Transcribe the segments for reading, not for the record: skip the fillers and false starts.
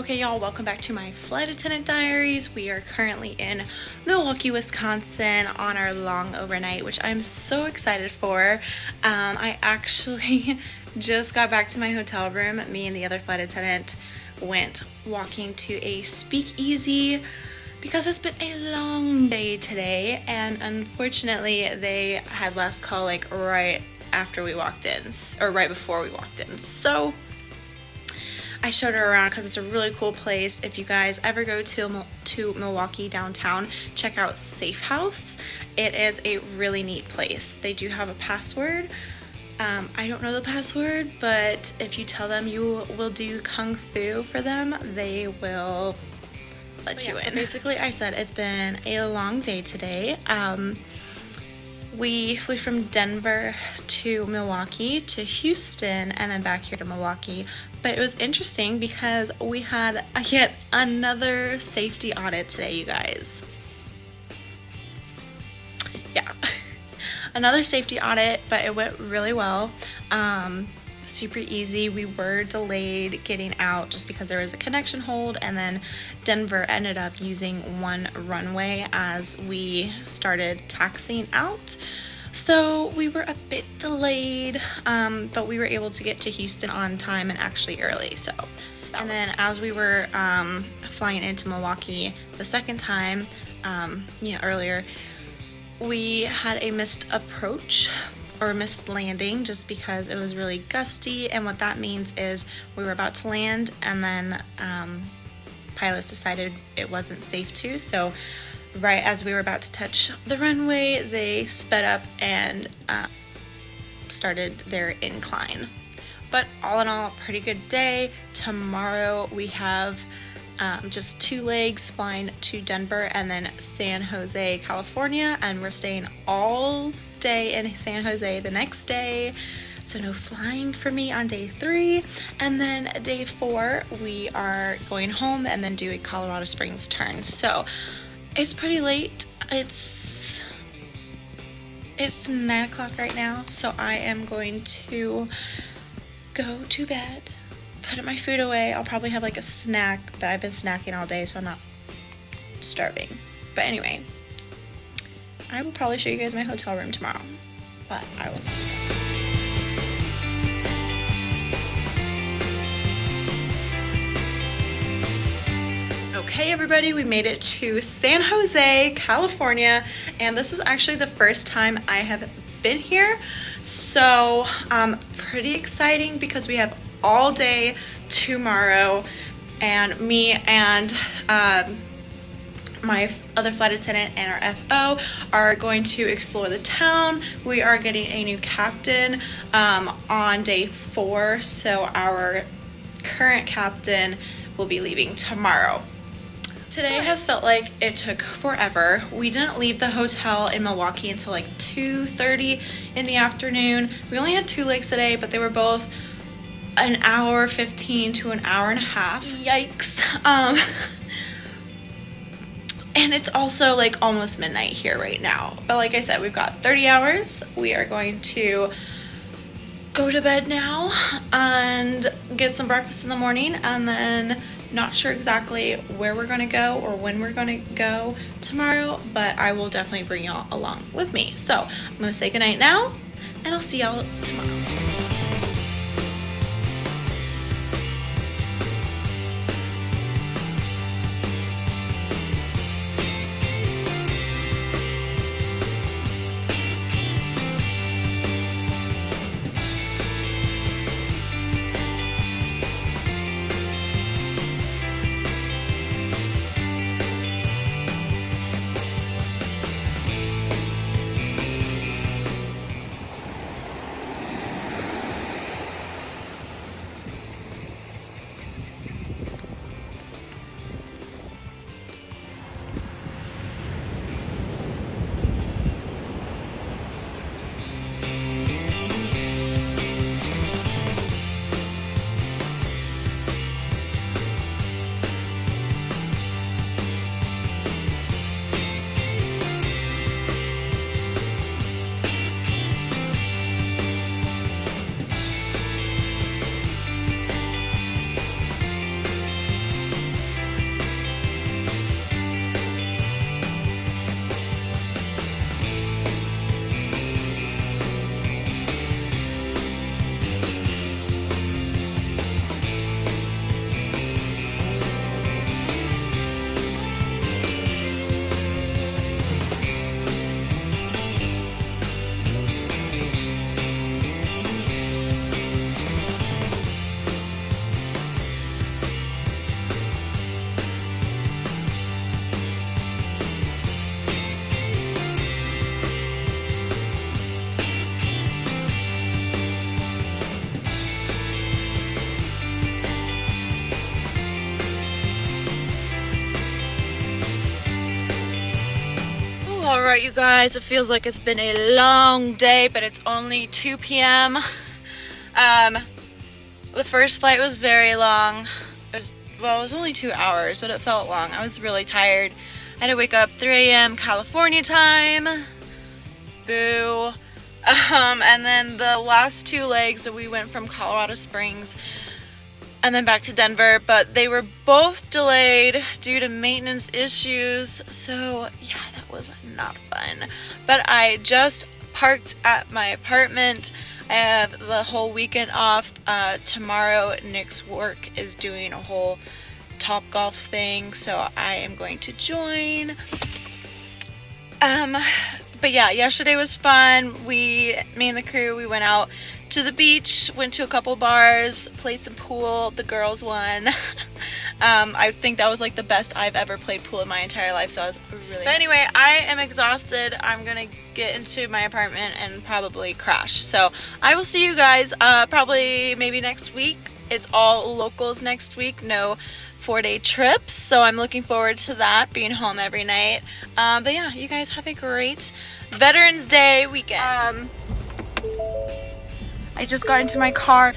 Okay, y'all, welcome back to my flight attendant diaries. We are currently in Milwaukee, Wisconsin on our long overnight, which I'm so excited for. I actually just got back to my hotel room. Me and the other flight attendant went walking to a speakeasy because it's been a long day today, and unfortunately they had last call like right after we walked in, or right before we walked in. So I showed her around because it's a really cool place. If you guys ever go to Milwaukee downtown, check out Safe House. It is a really neat place. They do have a password. I don't know the password, but if you tell them you will do Kung Fu for them, they will let you in. So basically, I said it's been a long day today. We flew from Denver to Milwaukee to Houston and then back here to Milwaukee. But it was interesting because we had yet another safety audit today, you guys. Yeah, another safety audit, but it went really well. Super easy. We were delayed getting out just because there was a connection hold, and then Denver ended up using one runway as we started taxiing out. So we were a bit delayed, but we were able to get to Houston on time and actually early. So, and then as we were flying into Milwaukee the second time, earlier, we had a missed approach or missed landing just because it was really gusty, and what that means is we were about to land and then pilots decided it wasn't safe to, so right as we were about to touch the runway, they sped up and started their incline. But all in all, pretty good day. Tomorrow we have just 2 legs flying to Denver and then San Jose, California, and we're staying all day in San Jose the next day. So no flying for me on day 3, and then day 4 we are going home and then do a Colorado Springs turn. So it's pretty late. It's 9 o'clock right now, so I am going to go to bed, put my food away. I'll probably have like a snack, but I've been snacking all day, so I'm not starving. But anyway, I will probably show you guys my hotel room tomorrow, but I will see. Okay, everybody, we made it to San Jose, California, and this is actually the first time I have been here, so pretty exciting because we have all day tomorrow, and me and my other flight attendant and our FO are going to explore the town. We are getting a new captain on day 4, so our current captain will be leaving tomorrow. Today has felt like it took forever. We didn't leave the hotel in Milwaukee until like 2:30 in the afternoon. We only had 2 legs today, but they were both an hour 15 to an hour and a half. Yikes. And it's also like almost midnight here right now. But like I said, we've got 30 hours. We are going to go to bed now and get some breakfast in the morning, and then not sure exactly where we're going to go or when we're going to go tomorrow, but I will definitely bring y'all along with me. So I'm going to say goodnight now, and I'll see y'all tomorrow. Alright, you guys, it feels like it's been a long day, but it's only 2 p.m. The first flight was very long. It was only 2 hours, but it felt long. I was really tired. I had to wake up 3 a.m. California time. Boo. And then the last 2 legs, we went from Colorado Springs and then back to Denver, but they were both delayed due to maintenance issues. So yeah, that was not fun. But I just parked at my apartment. I have the whole weekend off. Tomorrow Nick's work is doing a whole Top Golf thing, so I am going to join. But yeah, yesterday was fun. Me and the crew, we went out to the beach, went to a couple bars, played some pool. The girls won. I think that was like the best I've ever played pool in my entire life, so I was really... But anyway, I am exhausted. I'm gonna get into my apartment and probably crash. So I will see you guys probably maybe next week. It's all locals next week, no 4-day trips, so I'm looking forward to that, being home every night. But yeah, you guys have a great Veterans Day weekend. I just got into my car.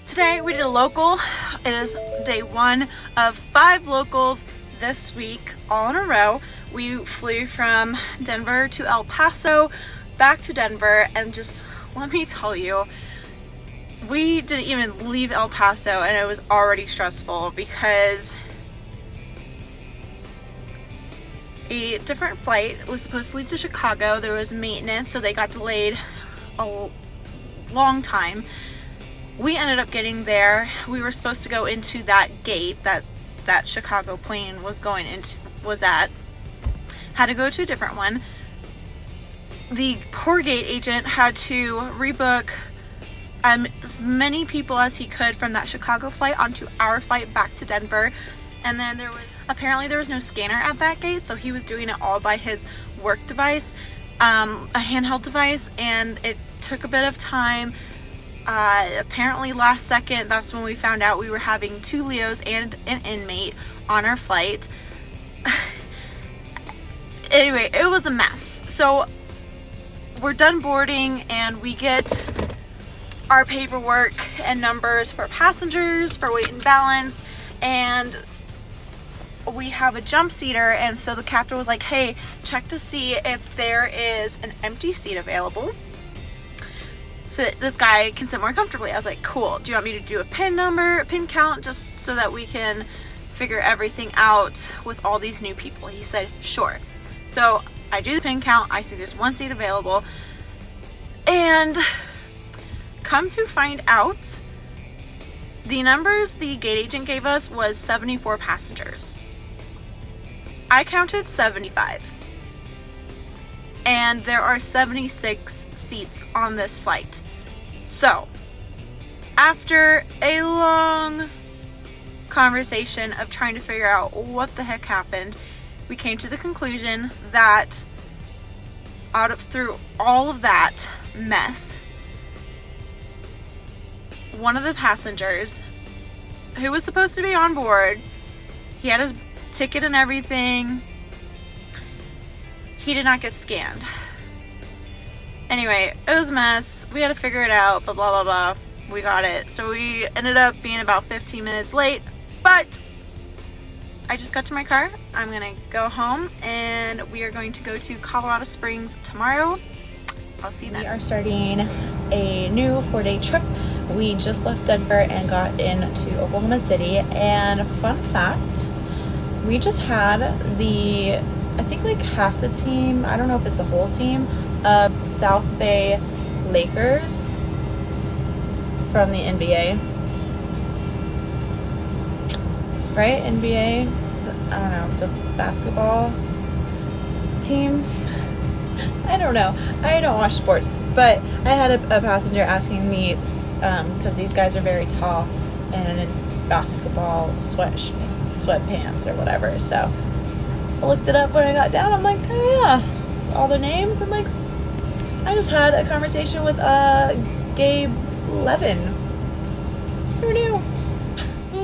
Today we did a local. It is day 1 of 5 locals this week, all in a row. We flew from Denver to El Paso, back to Denver, and just let me tell you, we didn't even leave El Paso and it was already stressful because a different flight was supposed to leave to Chicago. There was maintenance, so they got delayed a long time. We ended up getting there. We were supposed to go into that gate that Chicago plane was at. Had to go to a different one. The poor gate agent had to rebook as many people as he could from that Chicago flight onto our flight back to Denver. And then apparently there was no scanner at that gate, so he was doing it all by his work device, a handheld device, and it took a bit of time. Apparently last second, that's when we found out we were having 2 Leos and an inmate on our flight. Anyway, it was a mess. So we're done boarding and we get our paperwork and numbers for passengers, for weight and balance, and we have a jump seater, and so the captain was like, hey, check to see if there is an empty seat available so that this guy can sit more comfortably. I was like, cool. Do you want me to do a pin count, just so that we can figure everything out with all these new people? He said, sure. So I do the pin count. I see there's 1 seat available, and come to find out, the numbers the gate agent gave us was 74 passengers. I counted 75. And there are 76 seats on this flight. So, after a long conversation of trying to figure out what the heck happened, we came to the conclusion that through all of that mess, one of the passengers who was supposed to be on board, he had his ticket and everything, he did not get scanned. Anyway, it was a mess. We had to figure it out, but blah blah blah. We got it. So we ended up being about 15 minutes late, but I just got to my car. I'm gonna go home and we are going to go to Colorado Springs tomorrow. I'll see you then. We are starting a new 4-day trip. We just left Denver and got into Oklahoma City, and fun fact, we just had I think like half the team, I don't know if it's the whole team, of South Bay Lakers from the NBA. Right? NBA? I don't know, the basketball team? I don't know. I don't watch sports, but I had a passenger asking me, because these guys are very tall and in basketball sweatpants or whatever. So I looked it up when I got down. I'm like, oh yeah, all their names. I'm like, I just had a conversation with Gabe Levin. Who knew?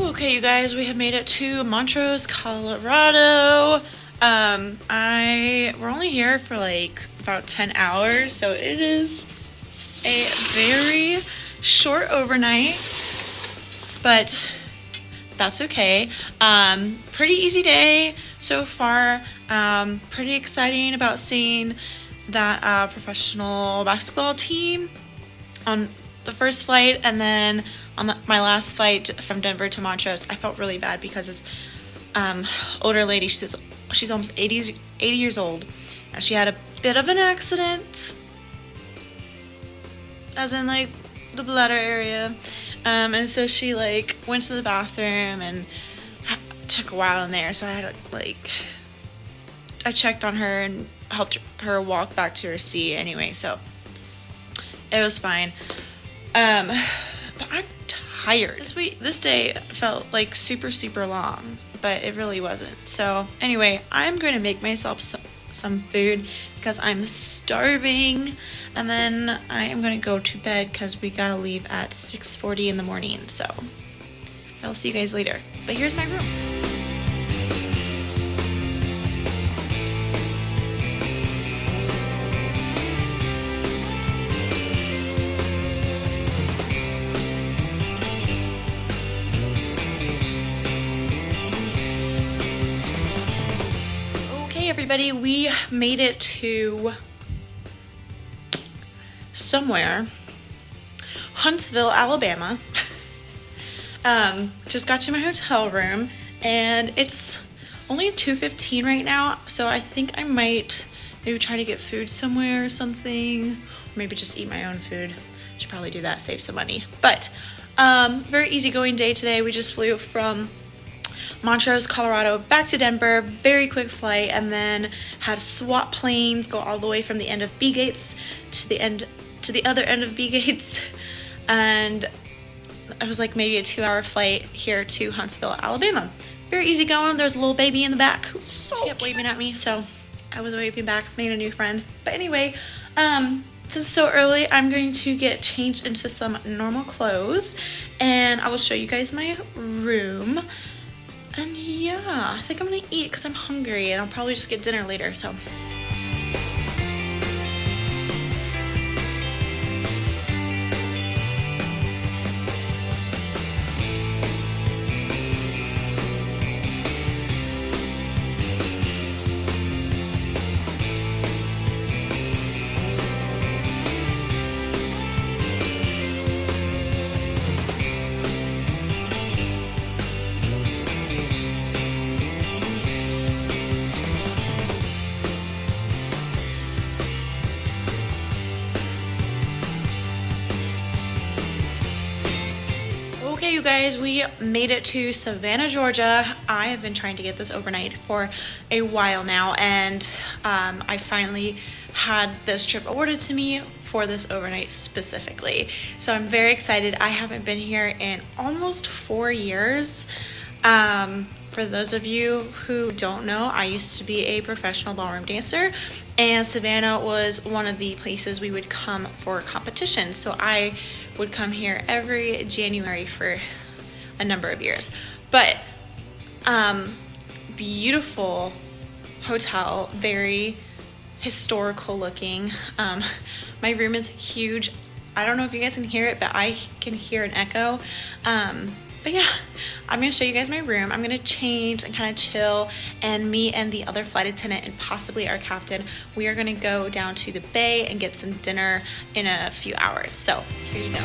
Okay, you guys, we have made it to Montrose, Colorado. We're only here for like about 10 hours, so it is a very short overnight, but that's okay. Pretty easy day so far. Pretty exciting about seeing that professional basketball team on the first flight, and then on my last flight from Denver to Montrose, I felt really bad because this older lady, she's almost 80 years old, and she had a bit of an accident, as in like the bladder area, and so she like went to the bathroom and took a while in there, so I had to I checked on her and helped her walk back to her seat anyway, so it was fine. But I'm tired. This day felt like super long, but it really wasn't. So anyway, I'm going to make myself some food because I'm starving, and then I am going to go to bed because we gotta leave at 6:40 in the morning. So I'll see you guys later. But here's my room. Everybody, we made it to somewhere, Huntsville, Alabama. Just got to my hotel room, and it's only 2:15 right now, so I think I might maybe try to get food somewhere or something, or maybe just eat my own food. Should probably do that, save some money. But very easygoing day today. We just flew from Montrose, Colorado, back to Denver, very quick flight, and then had SWAT planes go all the way from the end of B gates to the other end of B gates, and it was like maybe a 2-hour flight here to Huntsville, Alabama. Very easy going. There's a little baby in the back who kept waving at me, so I was waving back, made a new friend. But anyway, since it's so early, I'm going to get changed into some normal clothes, and I will show you guys my room. And yeah, I think I'm gonna eat because I'm hungry, and I'll probably just get dinner later, so. Okay, you guys, we made it to Savannah, Georgia. I have been trying to get this overnight for a while now, and I finally had this trip awarded to me for this overnight specifically. So I'm very excited. I haven't been here in almost 4 years. For those of you who don't know, I used to be a professional ballroom dancer, and Savannah was one of the places we would come for competitions. So I would come here every January for a number of years. But beautiful hotel, very historical looking. My room is huge. I don't know if you guys can hear it, but I can hear an echo. But yeah, I'm gonna show you guys my room. I'm gonna change and kind of chill, and me and the other flight attendant and possibly our captain, we are gonna go down to the bay and get some dinner in a few hours. So here you go.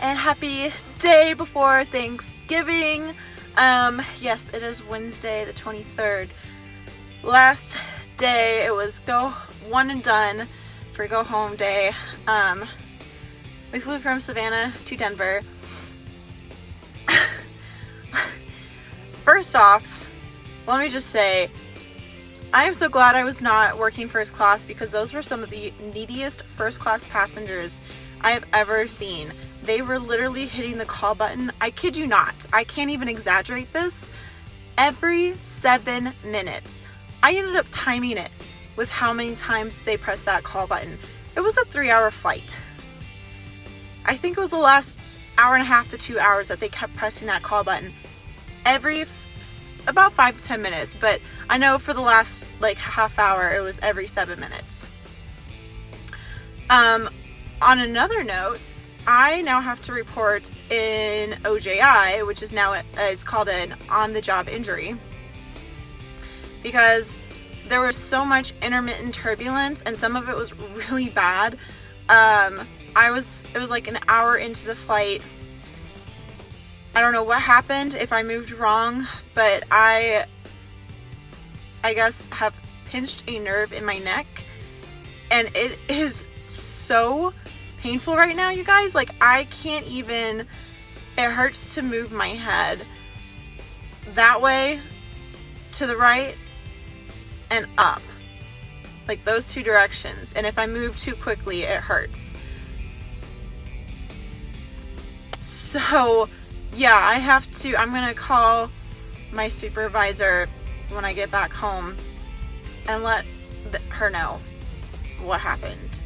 And happy day before Thanksgiving. Yes, it is Wednesday the 23rd. Last day, it was go one and done for go home day. We flew from Savannah to Denver. First off, let me just say, I am so glad I was not working first class, because those were some of the neediest first class passengers I have ever seen. They were literally hitting the call button. I kid you not. I can't even exaggerate this. Every 7 minutes. I ended up timing it with how many times they pressed that call button. It was a 3-hour flight. I think it was the last hour and a half to 2 hours that they kept pressing that call button. Every about 5 to 10 minutes, but I know for the last like half hour it was every 7 minutes. On another note, I now have to report in OJI, which is now it's called an on-the-job injury, because there was so much intermittent turbulence and some of it was really bad. It was like an hour into the flight. I don't know what happened, if I moved wrong, but I guess have pinched a nerve in my neck, and it is so painful right now, you guys. Like, I can't even, it hurts to move my head that way, to the right and up, like those two directions, and if I move too quickly it hurts. So yeah, I'm gonna call my supervisor when I get back home and let her know what happened.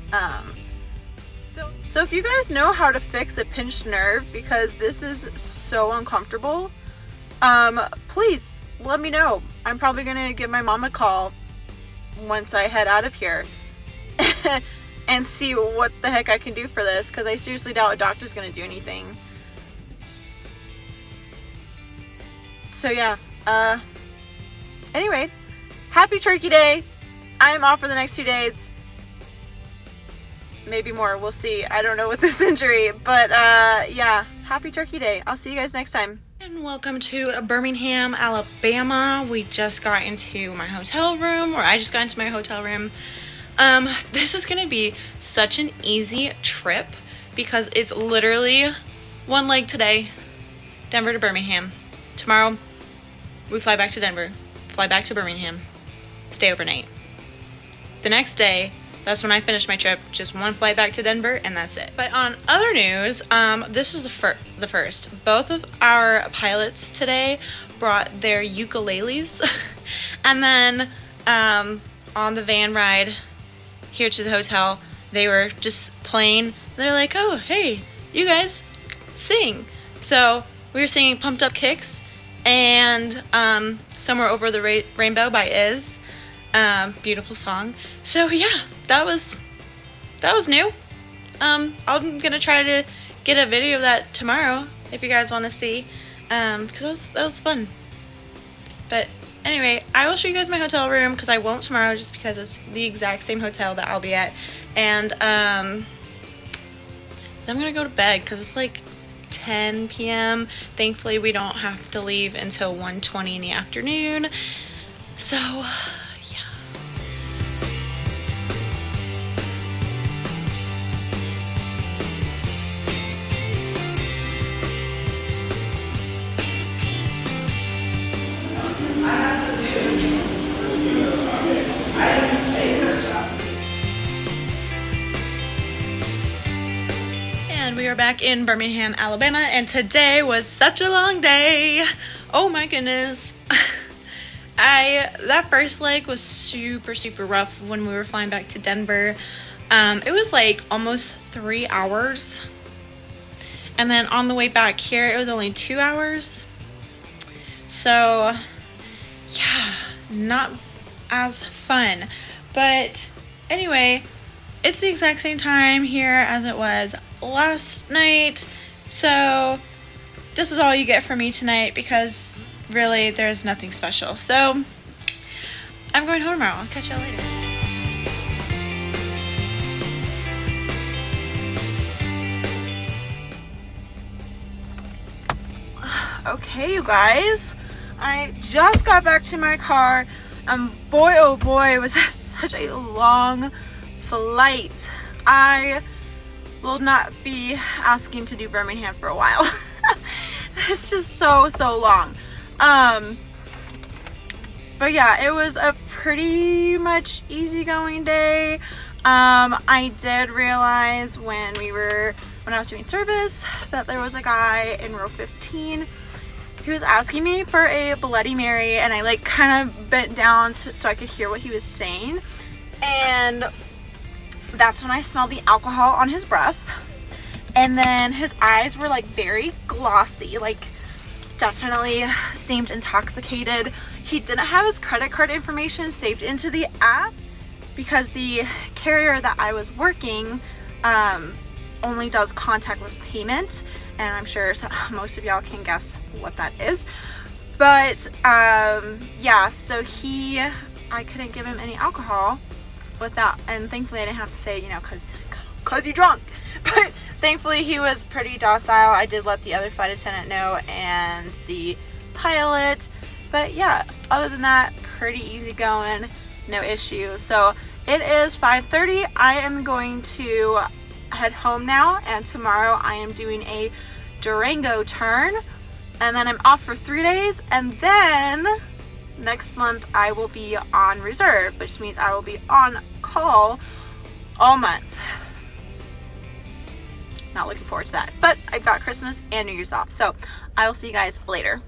So if you guys know how to fix a pinched nerve, because this is so uncomfortable, please let me know. I'm probably gonna give my mom a call once I head out of here and see what the heck I can do for this, because I seriously doubt a doctor's gonna do anything. So yeah, anyway, happy Turkey Day. I am off for the next 2 days. Maybe more, we'll see. I don't know with this injury, but yeah, happy Turkey Day. I'll see you guys next time. And welcome to Birmingham, Alabama. We just got into my hotel room, or I just got into my hotel room. This is gonna be such an easy trip because it's literally one leg today, Denver to Birmingham. Tomorrow, we fly back to Denver, fly back to Birmingham, stay overnight. The next day, that's when I finish my trip, just one flight back to Denver, and that's it. But on other news, this is the first. Both of our pilots today brought their ukuleles, and then on the van ride here to the hotel, they were just playing. They're like, oh, hey, you guys sing. So we were singing Pumped Up Kicks and Somewhere Over the Rainbow by Iz. Beautiful song. So yeah, that was new. I'm gonna try to get a video of that tomorrow if you guys want to see, because that was fun. But anyway, I will show you guys my hotel room, because I won't tomorrow just because it's the exact same hotel that I'll be at. And then I'm gonna go to bed because it's like 10 p.m. Thankfully we don't have to leave until 1:20 in the afternoon. So we are back in Birmingham, Alabama, and today was such a long day. Oh my goodness. That first leg was super rough when we were flying back to Denver. It was like almost 3 hours. And then on the way back here, it was only 2 hours. So yeah, not as fun. But anyway, it's the exact same time here as it was last night. So this is all you get from me tonight, because really there's nothing special. So I'm going home tomorrow. I'll catch y'all later. Okay, you guys, I just got back to my car, and boy oh boy, was that such a long flight. I will not be asking to do Birmingham for a while. It's just so long. But yeah, it was a pretty much easygoing day. I did realize when I was doing service that there was a guy in row 15. He was asking me for a Bloody Mary, and I like kind of bent down so I could hear what he was saying. And that's when I smelled the alcohol on his breath. And then his eyes were like very glossy, like definitely seemed intoxicated. He didn't have his credit card information saved into the app because the carrier that I was working only does contactless payment, and I'm sure most of y'all can guess what that is. But yeah, so I couldn't give him any alcohol without, and thankfully I didn't have to say, you know, cause you drunk. But thankfully he was pretty docile. I did let the other flight attendant know and the pilot. But yeah, other than that, pretty easy going, no issues. So it is 5:30. I am going to head home now, and tomorrow I am doing a Durango turn, and then I'm off for 3 days, and then next month I will be on reserve, which means I will be on call all month. Not looking forward to that, but I've got Christmas and New Year's off, so I will see you guys later.